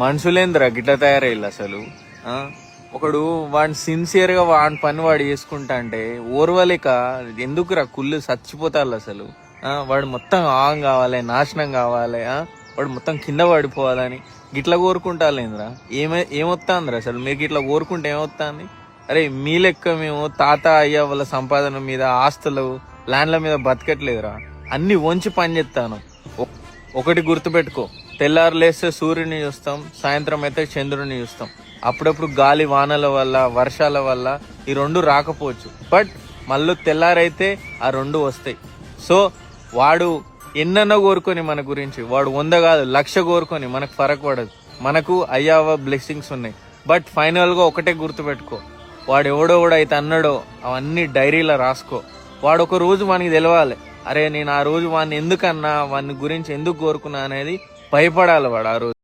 మనుషులేందిరా గిట్ల తయారయ్యారు అసలు. ఆ ఒకడు వాడు సిన్సియర్ గా వాడి పని వాడు చేసుకుంటా అంటే ఓర్వలేక ఎందుకురా కుళ్ళు చచ్చిపోతారు అసలు. వాడు మొత్తం ఆగం కావాలి, నాశనం కావాలి, వాడు మొత్తం కింద పడిపోవాలని గిట్లా కోరుకుంటాలేంద్రా. ఏమొస్తాందిరా అసలు మీకు ఇట్లా కోరుకుంటే ఏమొస్తుంది? అరే మీ లెక్క మేము తాత అయ్య వాళ్ళ సంపాదన మీద, ఆస్తులు ల్యాండ్ల మీద బతకట్లేదురా. అన్ని వంచి పని చేస్తాను. ఒకటి గుర్తుపెట్టుకో, తెల్లారు లేస్తే సూర్యుని చూస్తాం, సాయంత్రం అయితే చంద్రుని చూస్తాం. అప్పుడప్పుడు గాలి వానల వల్ల, వర్షాల వల్ల ఈ రెండు రాకపోవచ్చు, బట్ మళ్ళీ తెల్లారైతే ఆ రెండు వస్తాయి. సో వాడు ఎన్నెన్నో కోరుకొని మన గురించి, వాడు 100 కాదు 1,00,000 కోరుకొని మనకు ఫరక్ పడదు. మనకు అయ్యావ బ్లెస్సింగ్స్ ఉన్నాయి. బట్ ఫైనల్ గా ఒకటే గుర్తుపెట్టుకో, వాడు ఎవడో కూడా అయితే అన్నాడో అవన్నీ డైరీలో రాసుకో. వాడు ఒక రోజు మనకి తెలవాలి, అరే నేను ఆ రోజు వాడిని ఎందుకన్నా, వాడిని గురించి ఎందుకు కోరుకున్నా అనేది భయపడాలి వాడు ఆ రోజు.